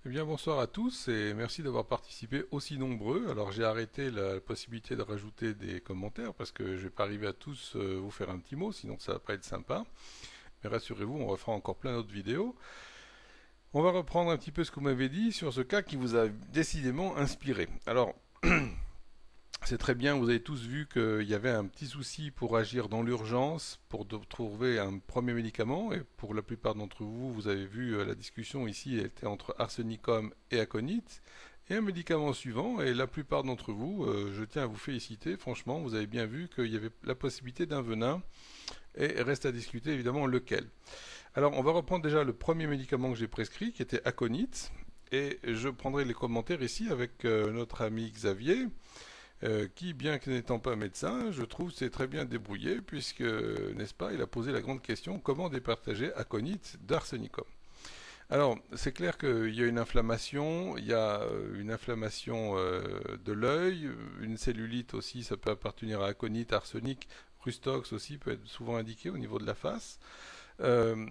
Eh bien, bonsoir à tous et merci d'avoir participé aussi nombreux. Alors, j'ai arrêté la possibilité de rajouter des commentaires parce que je vais pas arriver à tous vous faire un petit mot, sinon ça va pas être sympa. Mais rassurez-vous, on refera encore plein d'autres vidéos. On va reprendre un petit peu ce que vous m'avez dit sur ce cas qui vous a décidément inspiré. Alors, c'est très bien, vous avez tous vu qu'il y avait un petit souci pour agir dans l'urgence, pour trouver un premier médicament, et pour la plupart d'entre vous, vous avez vu la discussion ici, elle était entre arsenicum et aconite, et un médicament suivant, et la plupart d'entre vous, je tiens à vous féliciter, franchement, vous avez bien vu qu'il y avait la possibilité d'un venin, et reste à discuter évidemment lequel. Alors, on va reprendre déjà le premier médicament que j'ai prescrit, qui était aconite, et je prendrai les commentaires ici avec notre ami Xavier, qui, bien que n'étant pas médecin, je trouve s'est très bien débrouillé, puisque, n'est-ce pas, il a posé la grande question, comment départager aconite d'arsenicum. Alors, c'est clair qu'il y a une inflammation, il y a une inflammation de l'œil, une cellulite aussi, ça peut appartenir à aconite, arsenic, rustox aussi peut être souvent indiqué au niveau de la face. Euh,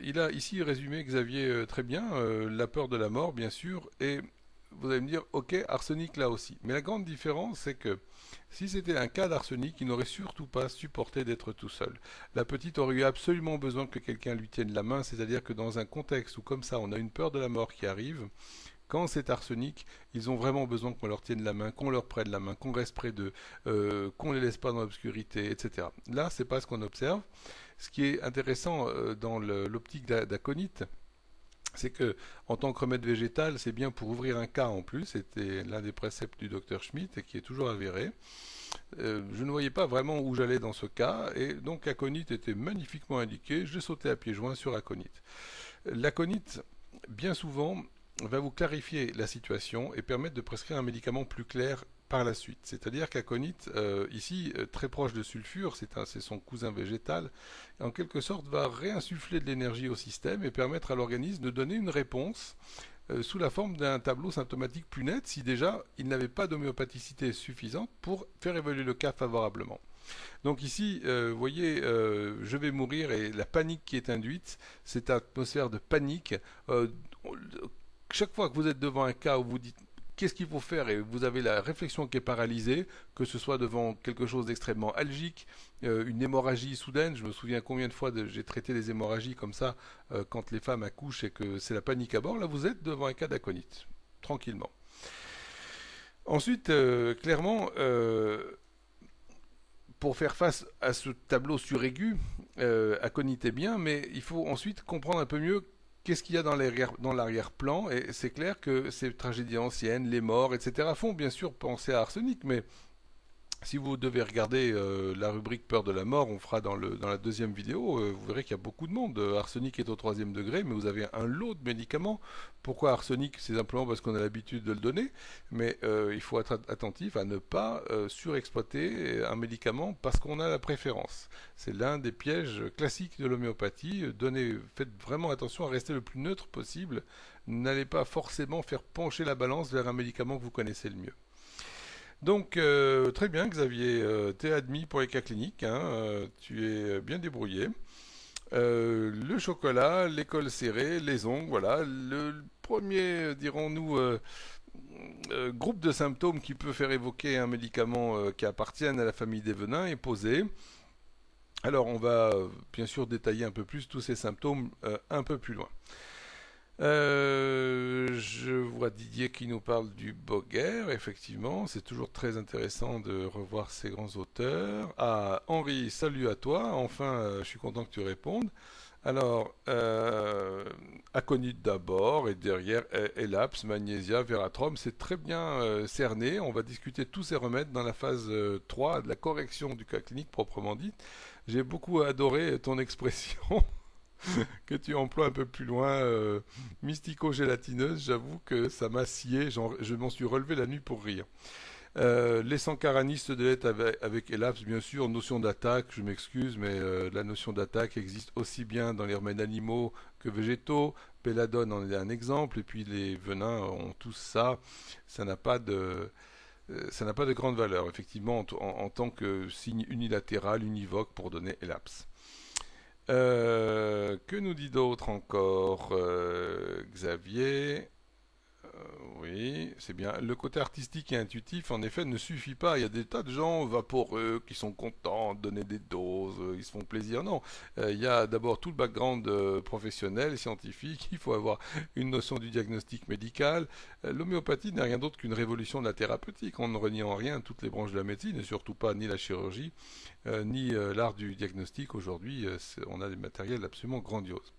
il a ici résumé Xavier très bien, la peur de la mort bien sûr, et vous allez me dire, ok, arsenic là aussi. Mais la grande différence, c'est que si c'était un cas d'arsenic, il n'aurait surtout pas supporté d'être tout seul. La petite aurait eu absolument besoin que quelqu'un lui tienne la main, c'est-à-dire que dans un contexte où comme ça on a une peur de la mort qui arrive, quand c'est arsenic, ils ont vraiment besoin qu'on leur tienne la main, qu'on leur prenne la main, qu'on reste près d'eux, qu'on les laisse pas dans l'obscurité, etc. Là, c'est pas ce qu'on observe. Ce qui est intéressant dans l'optique d'aconite, c'est que en tant que remède végétal, c'est bien pour ouvrir un cas en plus. C'était l'un des préceptes du docteur Schmitt et qui est toujours avéré. Je ne voyais pas vraiment où j'allais dans ce cas et donc aconite était magnifiquement indiqué. J'ai sauté à pieds joints sur aconite. L'aconite, bien souvent, va vous clarifier la situation et permettre de prescrire un médicament plus clair par la suite. C'est-à-dire qu'aconite, ici, très proche de sulfure, c'est son cousin végétal, en quelque sorte va réinsuffler de l'énergie au système et permettre à l'organisme de donner une réponse sous la forme d'un tableau symptomatique plus net si déjà il n'avait pas d'homéopathicité suffisante pour faire évoluer le cas favorablement. Donc ici, vous voyez, je vais mourir et la panique qui est induite, cette atmosphère de panique, euh, chaque fois que vous êtes devant un cas où vous dites qu'est-ce qu'il faut faire et vous avez la réflexion qui est paralysée, que ce soit devant quelque chose d'extrêmement algique, une hémorragie soudaine, je me souviens combien de fois j'ai traité des hémorragies comme ça quand les femmes accouchent et que c'est la panique à bord, là vous êtes devant un cas d'aconite, tranquillement. Ensuite, clairement, pour faire face à ce tableau suraigu, aconite est bien, mais il faut ensuite comprendre un peu mieux qu'est-ce qu'il y a dans l'arrière-plan. Et c'est clair que ces tragédies anciennes, les morts, etc., font bien sûr penser à arsenic, mais si vous devez regarder la rubrique peur de la mort, on fera dans la deuxième vidéo, vous verrez qu'il y a beaucoup de monde. Arsenic est au troisième degré, mais vous avez un lot de médicaments. Pourquoi arsenic? C'est simplement parce qu'on a l'habitude de le donner, mais il faut être attentif à ne pas surexploiter un médicament parce qu'on a la préférence. C'est l'un des pièges classiques de l'homéopathie. Faites vraiment attention à rester le plus neutre possible. N'allez pas forcément faire pencher la balance vers un médicament que vous connaissez le mieux. Donc, très bien, Xavier, t'es admis pour les cas cliniques, hein, tu es bien débrouillé. Le chocolat, l'école serrée, les ongles, voilà. Le premier, dirons-nous, groupe de symptômes qui peut faire évoquer un médicament qui appartienne à la famille des venins est posé. Alors, on va bien sûr détailler un peu plus tous ces symptômes un peu plus loin. Je vois Didier qui nous parle du Boger, effectivement, c'est toujours très intéressant de revoir ces grands auteurs. Ah, Henri, salut à toi, enfin, je suis content que tu répondes. Alors, aconite d'abord, et derrière, Elaps, Magnésia, Veratrum, c'est très bien cerné. On va discuter de tous ces remèdes dans la phase 3 de la correction du cas clinique proprement dit. J'ai beaucoup adoré ton expression que tu emploies un peu plus loin, mystico-gélatineuse, j'avoue que ça m'a scié, je m'en suis relevé la nuit pour rire. Les sankaranistes de l'être avec Elaps, bien sûr, notion d'attaque, je m'excuse, mais la notion d'attaque existe aussi bien dans les remèdes animaux que végétaux. Belladone en est un exemple, et puis les venins ont tous ça. Ça n'a pas de, ça n'a pas de grande valeur, effectivement, en tant que signe unilatéral, univoque pour donner Elaps. Que nous dit d'autre encore Xavier? Oui, c'est bien. Le côté artistique et intuitif, en effet, ne suffit pas. Il y a des tas de gens vaporeux qui sont contents de donner des doses, ils se font plaisir. Non, il y a d'abord tout le background professionnel et scientifique. Il faut avoir une notion du diagnostic médical. L'homéopathie n'est rien d'autre qu'une révolution de la thérapeutique. On ne renie en rien toutes les branches de la médecine, et surtout pas ni la chirurgie, ni l'art du diagnostic. Aujourd'hui, on a des matériels absolument grandioses.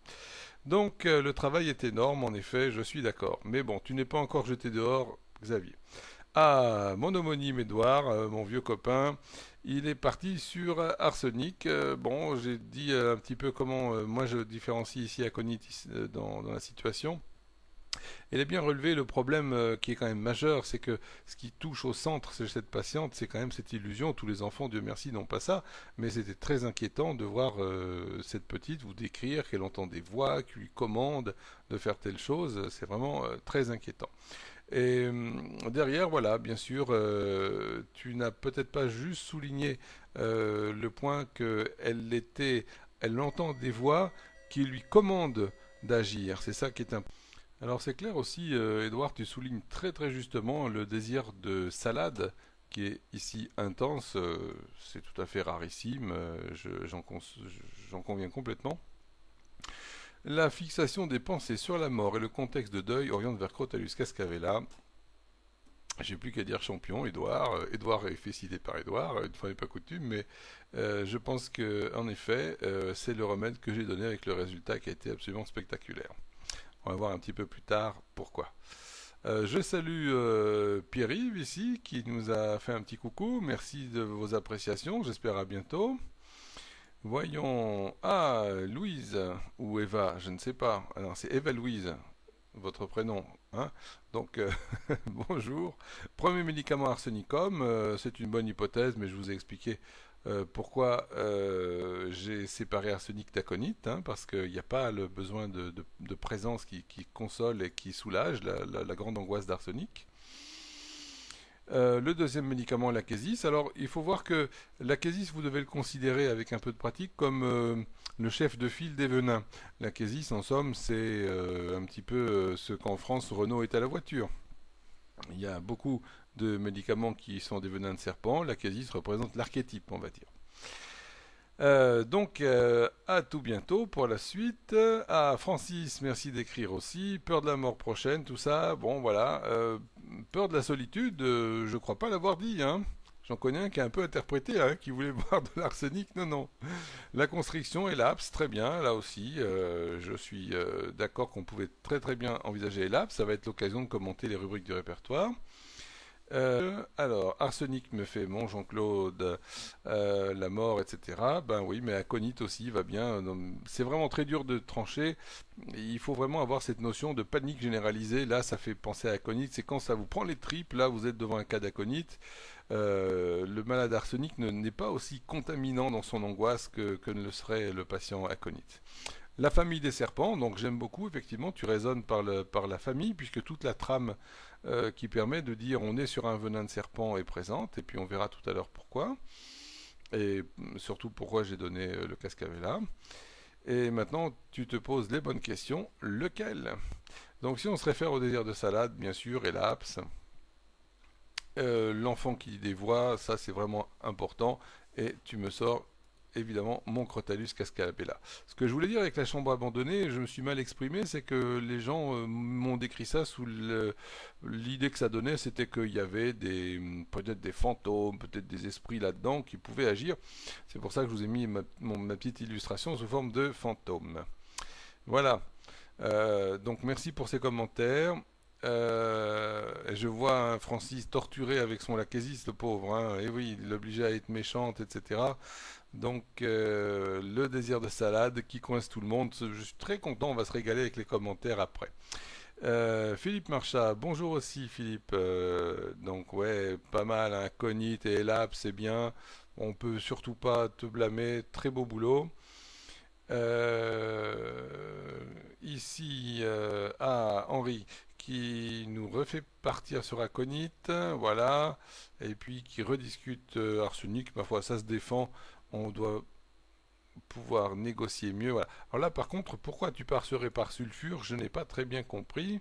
Donc le travail est énorme, en effet, je suis d'accord. Mais bon, tu n'es pas encore jeté dehors, Xavier. Ah, mon homonyme Edouard, mon vieux copain, il est parti sur arsenic. Bon, j'ai dit un petit peu comment moi je différencie ici Aconite dans la situation. Elle a bien relevé le problème qui est quand même majeur, c'est que ce qui touche au centre chez cette patiente, c'est quand même cette illusion. Tous les enfants, Dieu merci, n'ont pas ça, mais c'était très inquiétant de voir cette petite vous décrire qu'elle entend des voix, qui lui commandent de faire telle chose. C'est vraiment très inquiétant. Et derrière, voilà, bien sûr, tu n'as peut-être pas juste souligné le point elle entend des voix qui lui commandent d'agir. C'est ça qui est important. Alors c'est clair aussi, Edouard, tu soulignes très très justement le désir de salade qui est ici intense. C'est tout à fait rarissime, j'en conviens complètement. La fixation des pensées sur la mort et le contexte de deuil oriente vers Crotalus Cascavella. J'ai plus qu'à dire champion, Edouard. Edouard est fait citer par Edouard, une fois n'est pas coutume, mais je pense que en effet, c'est le remède que j'ai donné avec le résultat qui a été absolument spectaculaire. On va voir un petit peu plus tard pourquoi. Je salue Pierre-Yves ici qui nous a fait un petit coucou. Merci de vos appréciations. J'espère à bientôt. Voyons. Ah, Louise ou Eva, je ne sais pas. Alors c'est Eva Louise, votre prénom. Hein. Donc bonjour. Premier médicament arsenicum, c'est une bonne hypothèse, mais je vous ai expliqué pourquoi j'ai séparé arsenic d'aconite, hein, parce qu'il n'y a pas le besoin de présence qui console et qui soulage la grande angoisse d'arsenic. Le deuxième médicament, l'Akésis. Alors, il faut voir que l'Akésis, vous devez le considérer avec un peu de pratique comme le chef de file des venins. L'Akésis, en somme, c'est un petit peu ce qu'en France Renault est à la voiture. Il y a beaucoup de médicaments qui sont des venins de serpent. L'Akésis représente l'archétype, on va dire. À tout bientôt pour la suite. Ah, Francis, merci d'écrire aussi. Peur de la mort prochaine, tout ça. Bon, voilà. Peur de la solitude, je crois pas l'avoir dit, hein. J'en connais un qui a un peu interprété, hein, qui voulait boire de l'arsenic. Non, non. La constriction et l'APS, très bien. Là aussi, je suis d'accord qu'on pouvait très très bien envisager l'APS. Ça va être l'occasion de commenter les rubriques du répertoire. Alors, arsenic me fait mon Jean-Claude, la mort, etc. Ben oui, mais aconite aussi va bien. C'est vraiment très dur de trancher. Il faut vraiment avoir cette notion de panique généralisée. Là, ça fait penser à aconite. C'est quand ça vous prend les tripes. Là, vous êtes devant un cas d'aconite. Le malade arsenic n'est pas aussi contaminant dans son angoisse que ne le serait le patient aconite. La famille des serpents, donc j'aime beaucoup, effectivement, tu raisonnes par la famille, puisque toute la trame qui permet de dire on est sur un venin de serpent est présente, et puis on verra tout à l'heure pourquoi, et surtout pourquoi j'ai donné le cascavella. Et maintenant, tu te poses les bonnes questions, lequel? Donc si on se réfère au désir de salade, bien sûr, et l'APS, l'enfant qui dit des voix, ça c'est vraiment important, et tu me sors évidemment mon Crotalus cascabella. Ce que je voulais dire avec la chambre abandonnée, je me suis mal exprimé, c'est que les gens m'ont décrit ça sous l'idée que ça donnait, c'était qu'il y avait peut-être des fantômes, peut-être des esprits là-dedans qui pouvaient agir. C'est pour ça que je vous ai mis ma petite illustration sous forme de fantôme. Voilà. Donc merci pour ces commentaires. Je vois un Francis torturé avec son laquésis, le pauvre, hein. Et oui, il l'obligeait à être méchante, etc. Donc, le désir de salade qui coince tout le monde. Je suis très content, on va se régaler avec les commentaires après. Philippe Marchat, bonjour aussi Philippe. Donc, ouais, pas mal, hein. Conite et Elap, c'est bien. On peut surtout pas te blâmer. Très beau boulot. Ici, Henri qui nous refait partir sur Aconite, voilà, et puis qui rediscute arsenic, ma foi, ça se défend, on doit pouvoir négocier mieux, voilà. Alors là, par contre, pourquoi tu pars sur et par sulfure, je n'ai pas très bien compris.